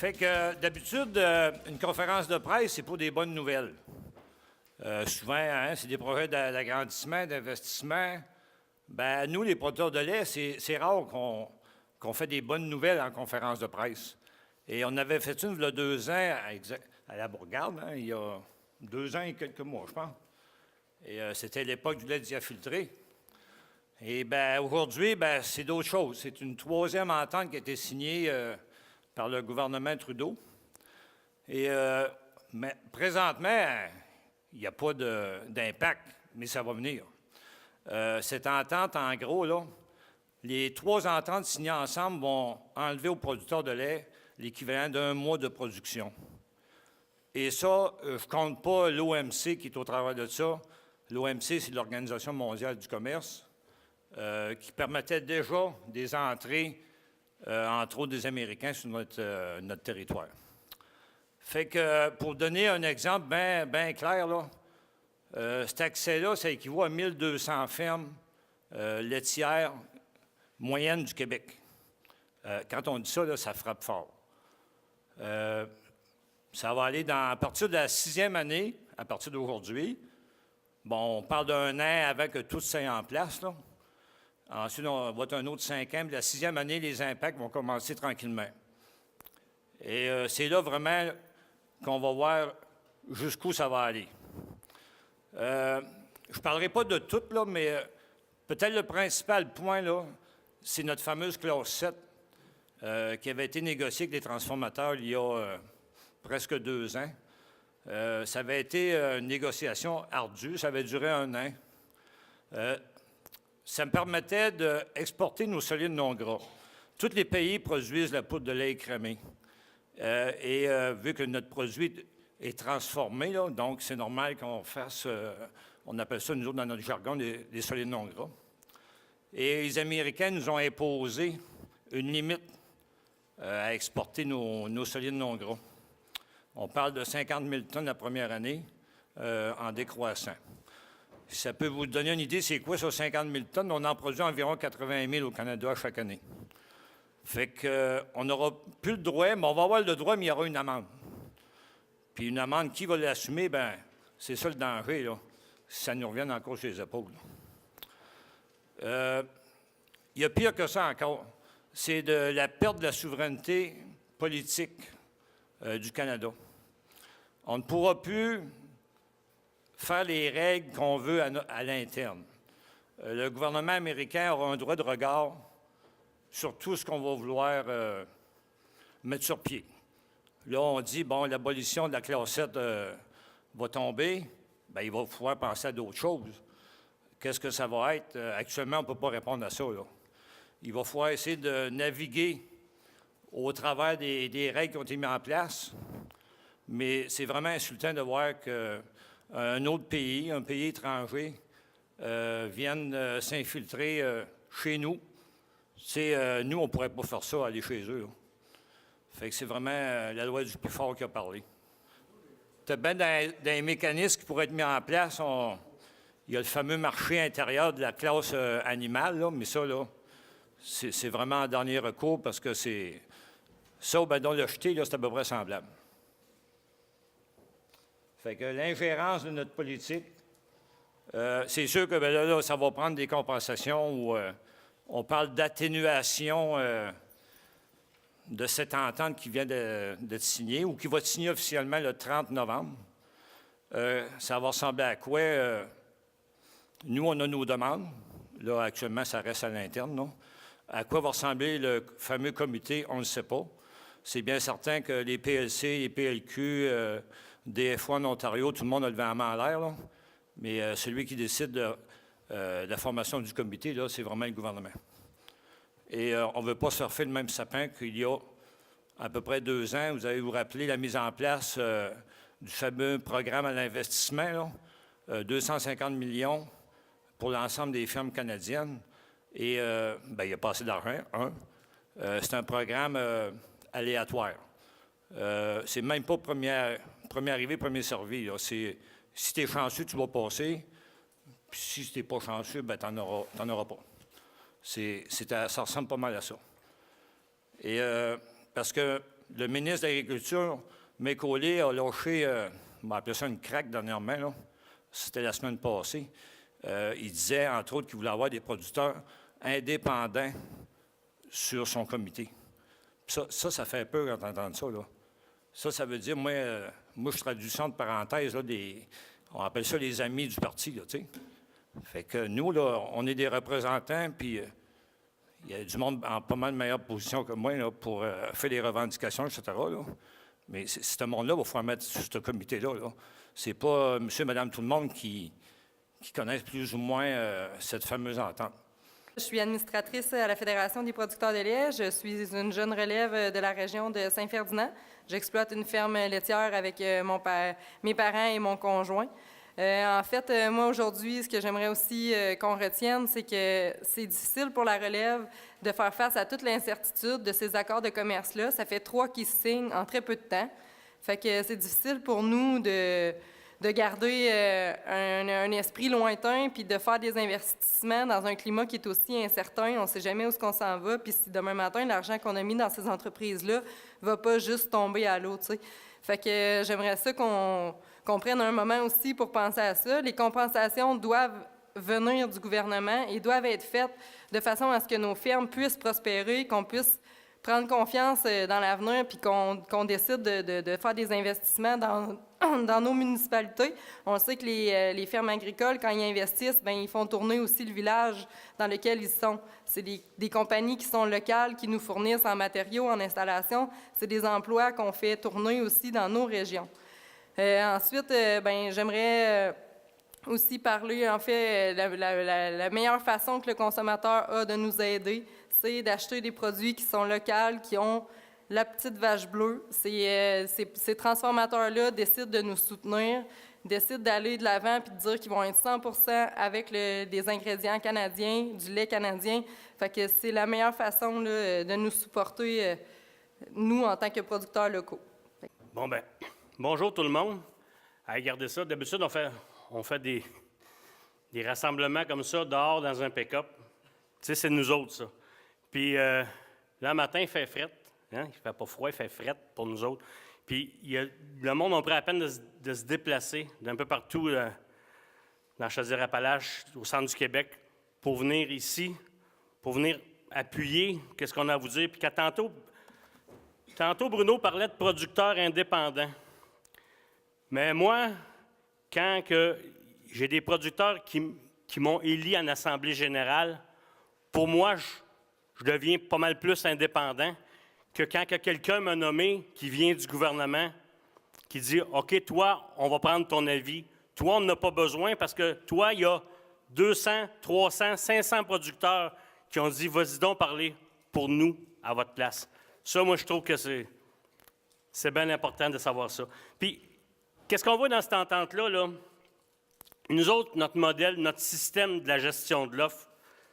Fait que d'habitude, une conférence de presse, c'est pour des bonnes nouvelles. Souvent, hein, c'est des projets d'agrandissement, d'investissement. Ben, nous, les producteurs de lait, c'est rare qu'on fait des bonnes nouvelles en conférence de presse. Et on avait fait une il y a 2 ans à la Bourgade, hein, il y a 2 ans et quelques mois, je pense. Et c'était l'époque du lait diafiltré. Et bien, aujourd'hui, ben, c'est d'autres choses. C'est une 3e entente qui a été signée par le gouvernement Trudeau. Et mais présentement, il n'y a pas d'impact, mais ça va venir. Cette entente, en gros, là, les 3 ententes signées ensemble vont enlever aux producteurs de lait l'équivalent d'1 mois de production. Et ça, je ne compte pas l'OMC qui est au travers de ça. L'OMC, c'est l'Organisation mondiale du commerce, qui permettait déjà des entrées, entre autres des Américains, sur notre territoire. Fait que, pour donner un exemple bien clair, là, cet accès-là, ça équivaut à 1200 fermes laitières moyennes du Québec. Quand on dit ça, là, ça frappe fort. Ça va aller à partir de la 6e année, à partir d'aujourd'hui. Bon, on parle d'1 an avant que tout soit en place, là. Ensuite, on va être un autre 5 ans. Puis la 6e année, les impacts vont commencer tranquillement. Et c'est là vraiment qu'on va voir jusqu'où ça va aller. Je ne parlerai pas de tout, là, mais peut-être le principal point, là, c'est notre fameuse clause 7 qui avait été négociée avec les transformateurs il y a presque 2 ans. Ça avait été une négociation ardue, ça avait duré 1 an. Ça me permettait d'exporter nos solides non gras. Tous les pays produisent la poudre de lait écrémé. Vu que notre produit est transformé, là, donc c'est normal qu'on fasse, on appelle ça, nous autres, dans notre jargon, des solides non gras. Et les Américains nous ont imposé une limite à exporter nos solides non gras. On parle de 50 000 tonnes la première année en décroissant. Ça peut vous donner une idée, c'est quoi sur 50 000 tonnes? On en produit environ 80 000 au Canada chaque année. Fait qu'on n'aura plus le droit, mais on va avoir le droit, mais il y aura une amende. Puis une amende, qui va l'assumer? Bien, c'est ça le danger, là. Si ça nous revient encore sur les épaules. Il y a pire que ça encore. C'est de la perte de la souveraineté politique du Canada. On ne pourra plus faire les règles qu'on veut à l'interne. Le gouvernement américain aura un droit de regard sur tout ce qu'on va vouloir mettre sur pied. Là, on dit, bon, l'abolition de la clause 7 va tomber. Bien, il va falloir penser à d'autres choses. Qu'est-ce que ça va être? Actuellement, on ne peut pas répondre à ça, là. Il va falloir essayer de naviguer au travers des règles qui ont été mises en place. Mais c'est vraiment insultant de voir qu'un autre pays, un pays étranger, vienne s'infiltrer chez nous. Nous, on ne pourrait pas faire ça, aller chez eux, là. Fait que c'est vraiment la loi du plus fort qui a parlé. Tu as bien des mécanismes qui pourraient être mis en place. Il y a le fameux marché intérieur de la classe animale, là, mais ça, là, c'est vraiment en dernier recours parce que c'est... Ça, ben, dans le jeté, là, c'est à peu près semblable. Fait que l'ingérence de notre politique, c'est sûr que ben, là, ça va prendre des compensations où on parle d'atténuation de cette entente qui vient d'être signée ou qui va être signée officiellement le 30 novembre. Ça va ressembler à quoi? Nous, on a nos demandes. Là, actuellement, ça reste à l'interne, non? À quoi va ressembler le fameux comité? On ne sait pas. C'est bien certain que les PLC, les PLQ, DF1 en Ontario, tout le monde a levé la main en l'air, là. Mais celui qui décide de la formation du comité, là, c'est vraiment le gouvernement. Et on ne veut pas surfer le même sapin qu'il y a à peu près 2 ans. Vous allez vous rappeler la mise en place du fameux programme à l'investissement, 250 millions pour l'ensemble des fermes canadiennes. Et bien, il n'y a pas assez d'argent, c'est un programme aléatoire. C'est même pas premier arrivé, premier servi, là. Si tu es chanceux, tu vas passer. Puis si tu n'es pas chanceux, bien, tu n'en auras pas. Ça ressemble pas mal à ça. Et parce que le ministre de l'Agriculture, Mécolé, a lâché, on va appeler ça une craque dernièrement, là. C'était la semaine passée. Il disait, entre autres, qu'il voulait avoir des producteurs indépendants sur son comité. Ça fait peur quand on entend ça, là. Ça veut dire, moi, je traduis ça entre parenthèses, là, on appelle ça les amis du parti, là, tu sais. Fait que nous, là, on est des représentants, puis il y a du monde en pas mal meilleure position que moi, là, pour faire des revendications, etc., là. Mais ce monde-là, il va falloir mettre sur ce comité-là, là. C'est pas monsieur et madame tout le monde qui connaissent plus ou moins cette fameuse entente. Je suis administratrice à la Fédération des producteurs de lait. Je suis une jeune relève de la région de Saint-Ferdinand. J'exploite une ferme laitière avec mes parents et mon conjoint. En fait, moi, aujourd'hui, ce que j'aimerais aussi qu'on retienne, c'est que c'est difficile pour la relève de faire face à toute l'incertitude de ces accords de commerce-là. Ça fait 3 qui se signent en très peu de temps. Fait que c'est difficile pour nous de garder un esprit lointain puis de faire des investissements dans un climat qui est aussi incertain. On ne sait jamais où on s'en va. Puis si demain matin, l'argent qu'on a mis dans ces entreprises-là ne va pas juste tomber à l'eau, tu sais. Fait que j'aimerais ça qu'on prenne un moment aussi pour penser à ça. Les compensations doivent venir du gouvernement et doivent être faites de façon à ce que nos fermes puissent prospérer, qu'on puisse prendre confiance dans l'avenir puis qu'on décide de faire des investissements dans nos municipalités. On sait que les fermes agricoles, quand ils investissent, bien, ils font tourner aussi le village dans lequel ils sont. C'est des compagnies qui sont locales, qui nous fournissent en matériaux, en installation. C'est des emplois qu'on fait tourner aussi dans nos régions. Ensuite, bien, j'aimerais aussi parler, en fait, la meilleure façon que le consommateur a de nous aider, c'est d'acheter des produits qui sont locaux, qui ont la petite vache bleue. Ces transformateurs-là décident de nous soutenir, décident d'aller de l'avant et de dire qu'ils vont être 100% avec des ingrédients canadiens, du lait canadien. Fait que c'est la meilleure façon là, de nous supporter, nous, en tant que producteurs locaux. Bon, ben, bonjour tout le monde. Regardez ça. D'habitude, on fait des rassemblements comme ça dehors dans un pick-up. Tu sais, c'est nous autres, ça. Puis, là, le matin, il fait fret. Hein? Il ne fait pas froid, il fait fret pour nous autres. Puis, le monde a pris la peine de se déplacer d'un peu partout dans Chaudière-Appalaches, au centre du Québec, pour venir ici, pour venir appuyer qu'est-ce qu'on a à vous dire. Puis, tantôt, Bruno parlait de producteurs indépendants. Mais moi, quand j'ai des producteurs qui m'ont élu en Assemblée générale, pour moi, je deviens pas mal plus indépendant que quand quelqu'un m'a nommé qui vient du gouvernement, qui dit « OK, toi, on va prendre ton avis. Toi, on n'en a pas besoin parce que toi, il y a 200, 300, 500 producteurs qui ont dit « Vas-y donc parler pour nous à votre place. » Ça, moi, je trouve que c'est bien important de savoir ça. Puis, qu'est-ce qu'on voit dans cette entente-là, là? Nous autres, notre modèle, notre système de la gestion de l'offre,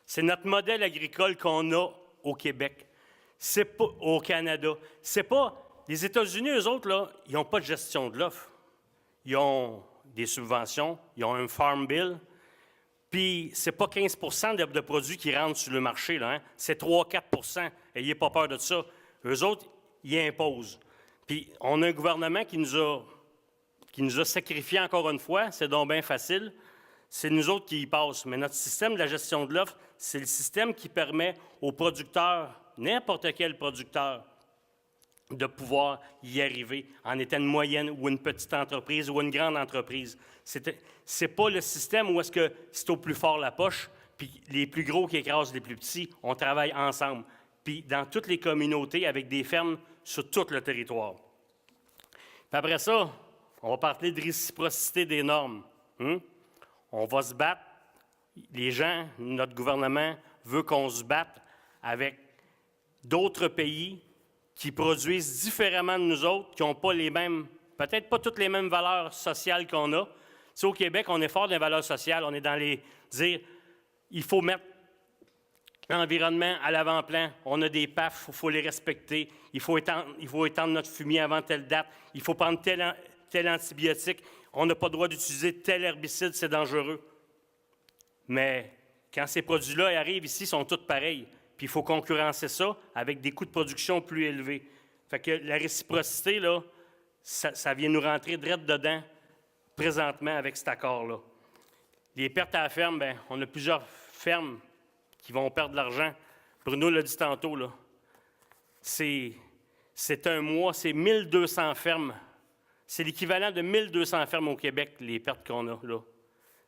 c'est notre modèle agricole qu'on a au Québec. C'est pas au Canada. C'est pas... Les États-Unis, eux autres, là, ils n'ont pas de gestion de l'offre. Ils ont des subventions, ils ont un Farm Bill, puis c'est pas 15 % de produits qui rentrent sur le marché, là, hein? C'est 3-4 %. N'ayez pas peur de ça. Eux autres, ils imposent. Puis on a un gouvernement qui nous a sacrifiés encore une fois. C'est donc bien facile. C'est nous autres qui y passent. Mais notre système de la gestion de l'offre, c'est le système qui permet aux producteurs, n'importe quel producteur, de pouvoir y arriver en étant une moyenne ou une petite entreprise ou une grande entreprise. C'est pas le système où est-ce que c'est au plus fort la poche, puis les plus gros qui écrasent les plus petits. On travaille ensemble. Puis dans toutes les communautés, avec des fermes sur tout le territoire. Puis après ça, on va parler de réciprocité des normes. On va se battre. Les gens, notre gouvernement veut qu'on se batte avec d'autres pays qui produisent différemment de nous autres, qui n'ont pas les mêmes, peut-être pas toutes les mêmes valeurs sociales qu'on a. Tu sais, au Québec, on est fort dans les valeurs sociales. On est dans les dire, il faut mettre l'environnement à l'avant-plan. On a des PAF, il faut les respecter. Il faut étendre notre fumier avant telle date. Il faut prendre tel antibiotique. On n'a pas le droit d'utiliser tel herbicide, c'est dangereux. Mais quand ces produits-là arrivent ici, ils sont tous pareils. Puis il faut concurrencer ça avec des coûts de production plus élevés. Fait que la réciprocité, là, ça vient nous rentrer direct dedans présentement avec cet accord-là. Les pertes à la ferme, bien, on a plusieurs fermes qui vont perdre de l'argent. Bruno l'a dit tantôt, là. C'est un mois, c'est 1200 fermes. C'est l'équivalent de 1200 fermes au Québec, les pertes qu'on a, là.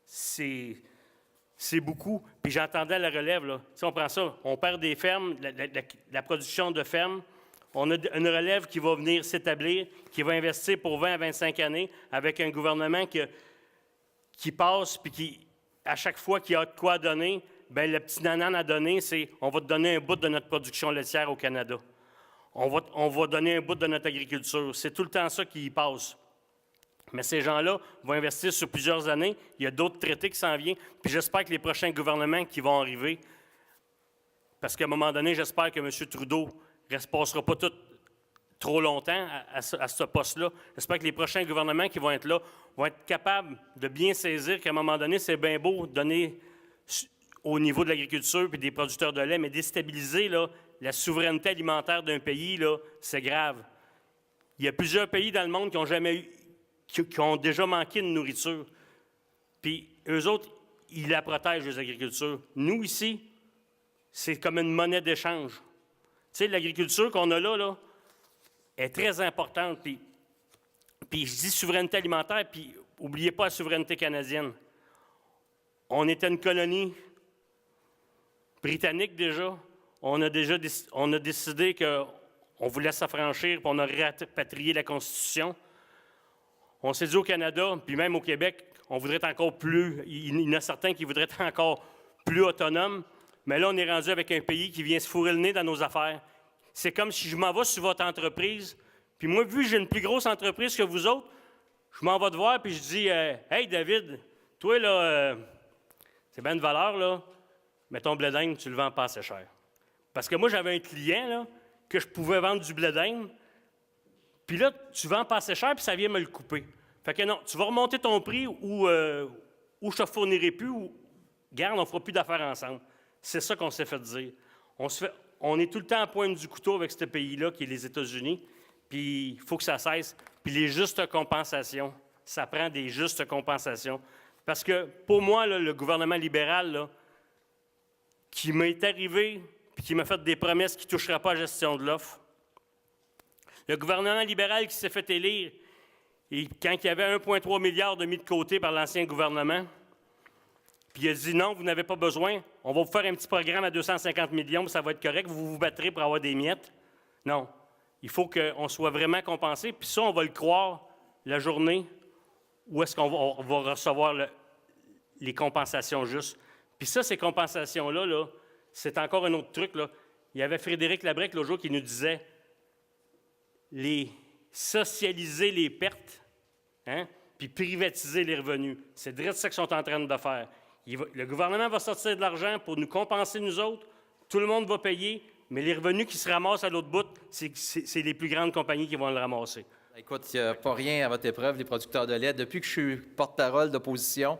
C'est beaucoup. Puis j'entendais à la relève, là. Si on prend ça, on perd des fermes, la production de fermes. On a une relève qui va venir s'établir, qui va investir pour 20 à 25 années avec un gouvernement qui passe, puis qui, à chaque fois qu'il y a de quoi donner, bien, le petit nanan à donner, c'est on va te donner un bout de notre production laitière au Canada. On va donner un bout de notre agriculture. C'est tout le temps ça qui y passe. Mais ces gens-là vont investir sur plusieurs années. Il y a d'autres traités qui s'en viennent. Puis j'espère que les prochains gouvernements qui vont arriver, parce qu'à un moment donné, j'espère que M. Trudeau ne passera pas tout trop longtemps à ce poste-là. J'espère que les prochains gouvernements qui vont être là vont être capables de bien saisir qu'à un moment donné, c'est bien beau de donner au niveau de l'agriculture et des producteurs de lait, mais déstabiliser là, la souveraineté alimentaire d'un pays, là, c'est grave. Il y a plusieurs pays dans le monde qui ont jamais eu, qui ont déjà manqué de nourriture. Puis eux autres, ils la protègent, les agricultures. Nous, ici, c'est comme une monnaie d'échange. Tu sais, l'agriculture qu'on a là, est très importante. Puis je dis souveraineté alimentaire, puis n'oubliez pas la souveraineté canadienne. On était une colonie britannique déjà. On a décidé qu'on voulait s'affranchir, puis on a rapatrié la Constitution. On s'est dit au Canada, puis même au Québec, on voudrait être encore plus, il y en a certains qui voudraient être encore plus autonomes, mais là, on est rendu avec un pays qui vient se fourrer le nez dans nos affaires. C'est comme si je m'en vais sur votre entreprise, puis moi, vu que j'ai une plus grosse entreprise que vous autres, je m'en vais te voir, puis je dis « Hey, David, toi, là, c'est bien de valeur, là, mais ton blé d'Inde, tu le vends pas assez cher. » Parce que moi, j'avais un client, là, que je pouvais vendre du blé d'Inde, puis là, tu vends pas assez cher, puis ça vient me le couper. Fait que non, tu vas remonter ton prix ou je te fournirai plus, ou garde, on ne fera plus d'affaires ensemble. C'est ça qu'on s'est fait dire. On est tout le temps à pointe du couteau avec ce pays-là, qui est les États-Unis, puis il faut que ça cesse. Puis les justes compensations, ça prend des justes compensations. Parce que pour moi, là, le gouvernement libéral, là, qui m'est arrivé, puis qui m'a fait des promesses qui ne toucheraient pas à la gestion de l'offre, le gouvernement libéral qui s'est fait élire, et quand il y avait 1,3 milliard de mis de côté par l'ancien gouvernement, puis il a dit non, vous n'avez pas besoin, on va vous faire un petit programme à 250 millions, ça va être correct, vous vous battrez pour avoir des miettes. Non, il faut qu'on soit vraiment compensé, puis ça, on va le croire la journée où est-ce qu'on va recevoir les compensations justes. Puis ça, ces compensations-là, là, c'est encore un autre truc. Là. Il y avait Frédéric Labrec l'autre jour qui nous disait socialiser les pertes, hein, puis privatiser les revenus. C'est direct ça qu'ils sont en train de faire. Le gouvernement va sortir de l'argent pour nous compenser, nous autres. Tout le monde va payer, mais les revenus qui se ramassent à l'autre bout, c'est les plus grandes compagnies qui vont le ramasser. Écoute, il n'y a pas rien à votre épreuve, les producteurs de lait. Depuis que je suis porte-parole d'opposition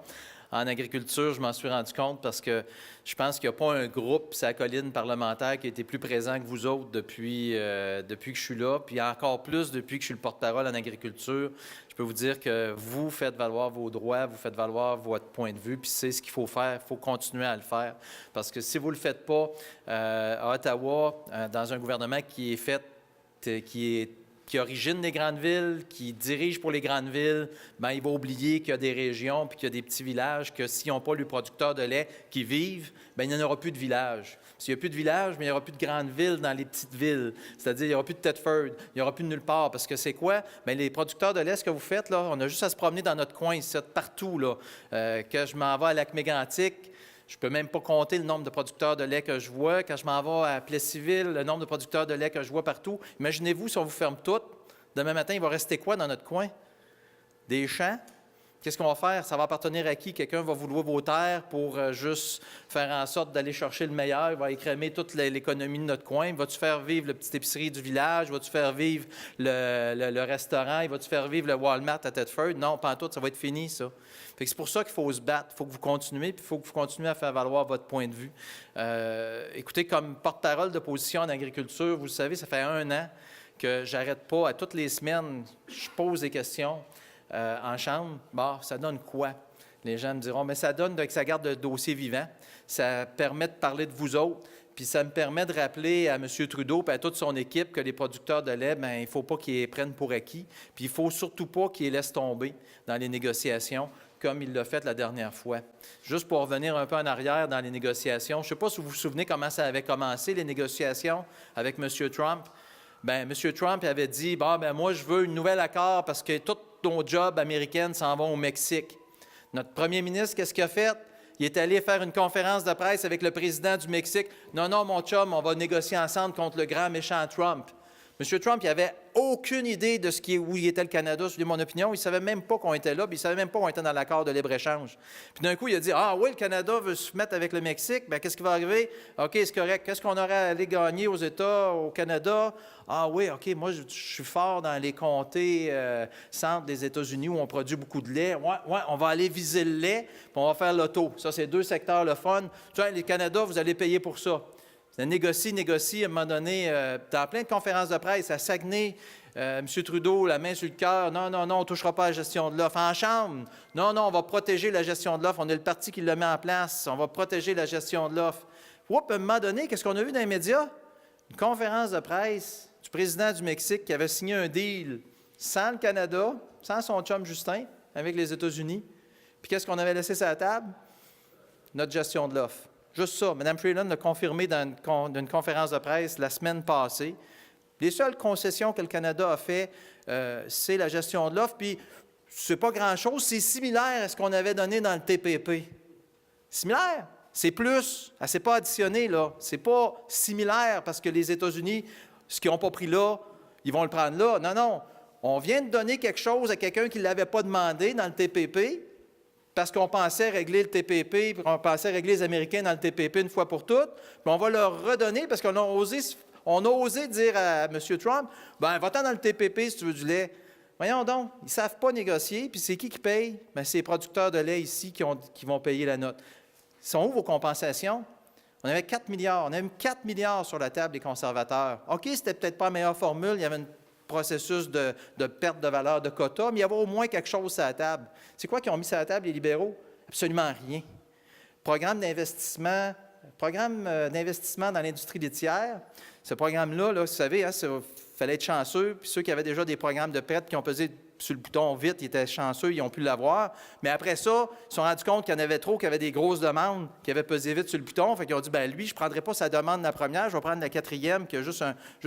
en agriculture, je m'en suis rendu compte parce que je pense qu'il n'y a pas un groupe, c'est la colline parlementaire qui a été plus présent que vous autres depuis que je suis là, puis encore plus depuis que je suis le porte-parole en agriculture. Je peux vous dire que vous faites valoir vos droits, vous faites valoir votre point de vue, puis c'est ce qu'il faut faire. Il faut continuer à le faire. Parce que si vous ne le faites pas à Ottawa, dans un gouvernement qui est fait, qui origine des grandes villes, qui dirige pour les grandes villes, bien, il va oublier qu'il y a des régions puis qu'il y a des petits villages, que s'ils n'ont pas les producteurs de lait qui vivent, bien, il n'y en aura plus de villages. S'il n'y a plus de villages, mais il n'y aura plus de grandes villes dans les petites villes. C'est-à-dire, il n'y aura plus de Thetford, il n'y aura plus de nulle part. Parce que c'est quoi? Bien, les producteurs de lait, ce que vous faites, là, on a juste à se promener dans notre coin, ici, partout. Là. Que je m'en vais à Lac-Mégantic, je ne peux même pas compter le nombre de producteurs de lait que je vois. Quand je m'en vais à Plessisville, le nombre de producteurs de lait que je vois partout. Imaginez-vous si on vous ferme tout. Demain matin, il va rester quoi dans notre coin? Des champs? Qu'est-ce qu'on va faire? Ça va appartenir à qui? Quelqu'un va vous louer vos terres pour juste faire en sorte d'aller chercher le meilleur. Il va écrémer toute l'économie de notre coin. Va-tu faire vivre la petite épicerie du village? Va-tu faire vivre le restaurant? Va-tu faire vivre le Walmart à Thetford? Non, pas en tout, ça va être fini, ça. Fait que c'est pour ça qu'il faut se battre. Il faut que vous continuez, puis il faut que vous continuez à faire valoir votre point de vue. Écoutez, comme porte-parole d'opposition en agriculture, vous le savez, ça fait 1 an que j'arrête pas, à toutes les semaines, je pose des questions en chambre. Bon, ça donne quoi? Les gens me diront, mais ça donne que ça garde le dossier vivant. Ça permet de parler de vous autres. Puis ça me permet de rappeler à M. Trudeau et à toute son équipe que les producteurs de lait, bien, il ne faut pas qu'ils les prennent pour acquis. Puis il ne faut surtout pas qu'ils les laissent tomber dans les négociations, comme il l'a fait la dernière fois. Juste pour revenir un peu en arrière dans les négociations, je ne sais pas si vous vous souvenez comment ça avait commencé, les négociations avec M. Trump. Bien, M. Trump avait dit, bon, ben moi, je veux un nouvel accord parce que tous nos jobs américains s'en vont au Mexique. Notre premier ministre, qu'est-ce qu'il a fait? Il est allé faire une conférence de presse avec le président du Mexique. Non, non, mon chum, on va négocier ensemble contre le grand méchant Trump. M. Trump, il n'avait aucune idée de où il était le Canada, c'est mon opinion. Il ne savait même pas qu'on était là, puis il ne savait même pas qu'on était dans l'accord de libre-échange. Puis d'un coup, il a dit, ah oui, le Canada veut se mettre avec le Mexique, bien qu'est-ce qui va arriver? OK, c'est correct. Qu'est-ce qu'on aurait à aller gagner aux États, au Canada? Ah oui, OK, moi, je suis fort dans les comtés centre des États-Unis où on produit beaucoup de lait. Ouais, on va aller viser le lait, puis on va faire l'auto. Ça, c'est 2 secteurs le fun. Tu vois, les Canada, vous allez payer pour ça. Négocie, à un moment donné, dans plein de conférences de presse, à Saguenay, M. Trudeau, la main sur le cœur, non, on ne touchera pas à la gestion de l'offre. En Chambre, non, on va protéger la gestion de l'offre. On est le parti qui le met en place. On va protéger la gestion de l'offre. À un moment donné, qu'est-ce qu'on a vu dans les médias? Une conférence de presse du président du Mexique qui avait signé un deal sans le Canada, sans son chum Justin, avec les États-Unis. Puis qu'est-ce qu'on avait laissé sur la table? Notre gestion de l'offre. Juste ça. Mme Freeland l'a confirmé dans une conférence de presse la semaine passée. Les seules concessions que le Canada a fait, c'est la gestion de l'offre, puis c'est pas grand-chose. C'est similaire à ce qu'on avait donné dans le TPP. Similaire? C'est plus. Elle ne s'est pas additionnée, là. C'est pas similaire parce que les États-Unis, ce qu'ils n'ont pas pris là, ils vont le prendre là. Non. On vient de donner quelque chose à quelqu'un qui ne l'avait pas demandé dans le TPP, parce qu'on pensait régler le TPP, puis on pensait régler les Américains dans le TPP une fois pour toutes, puis on va leur redonner, parce qu'on a osé dire à M. Trump, bien, va-t'en dans le TPP si tu veux du lait. Voyons donc, ils ne savent pas négocier, puis c'est qui paye? Bien, c'est les producteurs de lait ici qui vont payer la note. Sont où vos compensations? On avait 4 milliards. On a mis 4 milliards sur la table des conservateurs. OK, c'était peut-être pas la meilleure formule, il y avait un processus de perte de valeur de quota, mais il y avait au moins quelque chose sur la table. C'est quoi qu'ils ont mis sur la table, les libéraux? Absolument rien. Programme d'investissement dans l'industrie laitière. Ce programme-là, vous savez, il fallait être chanceux, puis ceux qui avaient déjà des programmes de prêt qui ont pesé sur le bouton vite, ils étaient chanceux, ils ont pu l'avoir. Mais après ça, ils se sont rendus compte qu'il y en avait trop, qu'il y avait des grosses demandes, qui avaient pesé vite sur le bouton. Fait qu'ils ont dit, bien lui, je ne prendrai pas sa demande la première, je vais prendre la 4e, qui a juste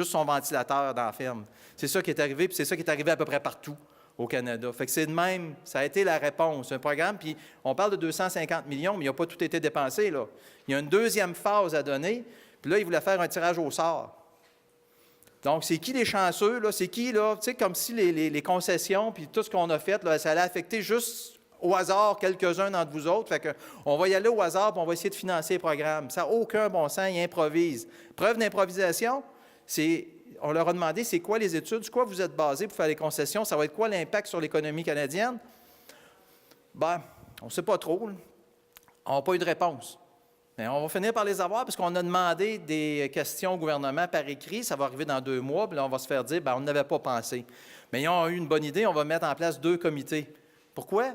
son ventilateur dans la ferme. C'est ça qui est arrivé, puis c'est ça qui est arrivé à peu près partout au Canada. Fait que c'est de même, ça a été la réponse. Un programme, puis on parle de 250 millions, mais il n'a pas tout été dépensé, là. Il y a une deuxième phase à donner, puis là, ils voulaient faire un tirage au sort. Donc, c'est qui les chanceux, là? C'est qui, là? Tu sais, comme si les concessions, puis tout ce qu'on a fait, là, ça allait affecter juste au hasard quelques-uns d'entre vous autres. Fait qu'on va y aller au hasard, puis on va essayer de financer les programmes. Ça n'a aucun bon sens, ils improvisent. Preuve d'improvisation, on leur a demandé, c'est quoi les études, sur quoi vous êtes basés pour faire les concessions, ça va être quoi l'impact sur l'économie canadienne? Bien, on ne sait pas trop, là. On n'a pas eu de réponse. Mais on va finir par les avoir parce qu'on a demandé des questions au gouvernement par écrit. Ça va arriver dans 2 mois. Puis là, on va se faire dire, bien, on n'avait pas pensé. Mais ils ont eu une bonne idée. On va mettre en place 2 comités. Pourquoi?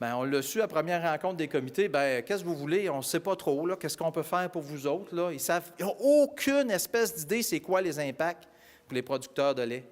Bien, on l'a su à la première rencontre des comités. Bien, qu'est-ce que vous voulez? On ne sait pas trop. Là. Qu'est-ce qu'on peut faire pour vous autres? Là? Ils n'ont aucune espèce d'idée c'est quoi les impacts pour les producteurs de lait.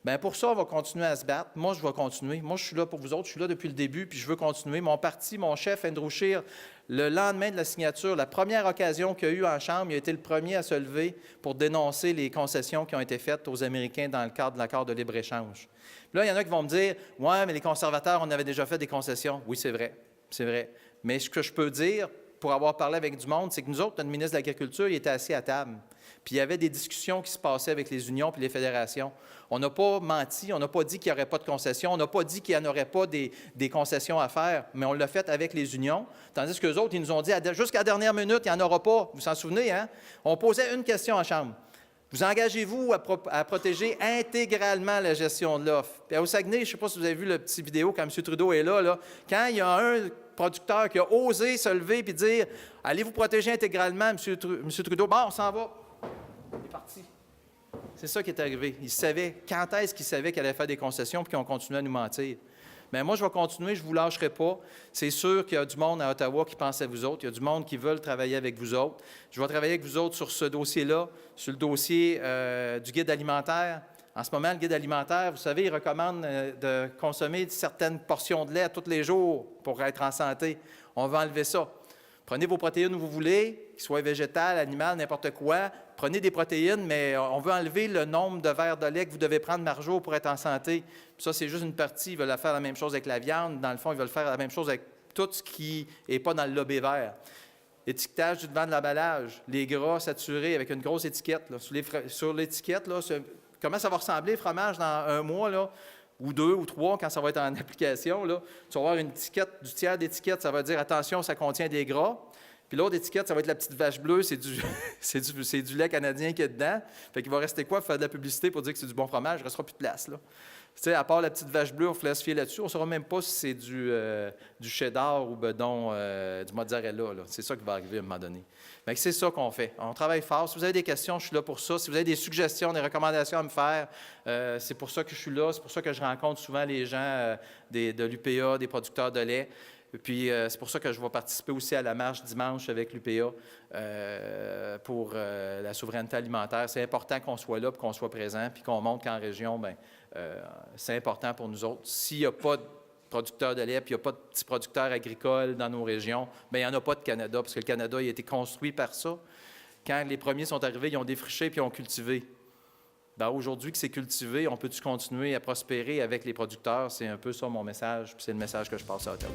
Bien, pour ça, on va continuer à se battre. Moi, je vais continuer. Moi, je suis là pour vous autres. Je suis là depuis le début, puis je veux continuer. Mon parti, mon chef, Andrew Scheer, le lendemain de la signature, la première occasion qu'il y a eu en Chambre, il a été le premier à se lever pour dénoncer les concessions qui ont été faites aux Américains dans le cadre de l'accord de libre-échange. Puis là, il y en a qui vont me dire, « Ouais, mais les conservateurs, on avait déjà fait des concessions. » Oui, c'est vrai. Mais ce que je peux dire, pour avoir parlé avec du monde, c'est que nous autres, notre ministre de l'Agriculture, il était assis à table. Puis il y avait des discussions qui se passaient avec les unions puis les fédérations. On n'a pas menti, on n'a pas dit qu'il n'y aurait pas de concessions, on n'a pas dit qu'il n'y en aurait pas des concessions à faire, mais on l'a fait avec les unions. Tandis qu'eux autres, ils nous ont dit, jusqu'à la dernière minute, il n'y en aura pas. Vous vous en souvenez, hein? On posait une question en Chambre. Vous engagez-vous à protéger intégralement la gestion de l'offre? Puis au Saguenay, je ne sais pas si vous avez vu la petite vidéo quand M. Trudeau est là, quand il y a un producteur qui a osé se lever et dire « Allez-vous protéger intégralement, M. Trudeau? » Bon, on s'en va. Il est parti. C'est ça qui est arrivé. Ils savaient, quand est-ce qu'ils savaient qu'ils allaient faire des concessions puis qu'ils ont continué à nous mentir? Mais moi, je vais continuer, je ne vous lâcherai pas. C'est sûr qu'il y a du monde à Ottawa qui pense à vous autres. Il y a du monde qui veut travailler avec vous autres. Je vais travailler avec vous autres sur ce dossier-là, sur le dossier du guide alimentaire. En ce moment, le guide alimentaire, vous savez, il recommande de consommer certaines portions de lait tous les jours pour être en santé. On va enlever ça. Prenez vos protéines où vous voulez, qu'ils soient végétales, animales, n'importe quoi. Prenez des protéines, mais on veut enlever le nombre de verres de lait que vous devez prendre par jour pour être en santé. Puis ça, c'est juste une partie. Ils veulent faire la même chose avec la viande. Dans le fond, ils veulent faire la même chose avec tout ce qui n'est pas dans le lobby vert. Étiquetage du devant de l'emballage, les gras saturés avec une grosse étiquette. Là. Sur l'étiquette, là, comment ça va ressembler, le fromage, dans un mois, là, ou 2 ou 3, quand ça va être en application, là, tu vas avoir une étiquette, du tiers d'étiquette, ça va dire « Attention, ça contient des gras ». Puis l'autre étiquette, ça va être la petite vache bleue, c'est du lait canadien qui est dedans. Fait qu'il va rester quoi pour faire de la publicité pour dire que c'est du bon fromage? Il ne restera plus de place, là. Tu sais, à part la petite vache bleue, on faut se fier là-dessus. On ne saura même pas si c'est du cheddar ou du mozzarella, là. C'est ça qui va arriver à un moment donné. Fait que c'est ça qu'on fait. On travaille fort. Si vous avez des questions, je suis là pour ça. Si vous avez des suggestions, des recommandations à me faire, c'est pour ça que je suis là. C'est pour ça que je rencontre souvent les gens de l'UPA, des producteurs de lait. Puis, c'est pour ça que je vais participer aussi à la marche dimanche avec l'UPA pour la souveraineté alimentaire. C'est important qu'on soit là, puis qu'on soit présent, puis qu'on montre qu'en région, bien, c'est important pour nous autres. S'il n'y a pas de producteurs de lait, puis il n'y a pas de petits producteurs agricoles dans nos régions, bien, il n'y en a pas de Canada, parce que le Canada, il a été construit par ça. Quand les premiers sont arrivés, ils ont défriché puis ils ont cultivé. Bien, aujourd'hui que c'est cultivé, on peut-tu continuer à prospérer avec les producteurs? C'est un peu ça mon message, puis c'est le message que je passe à Ottawa.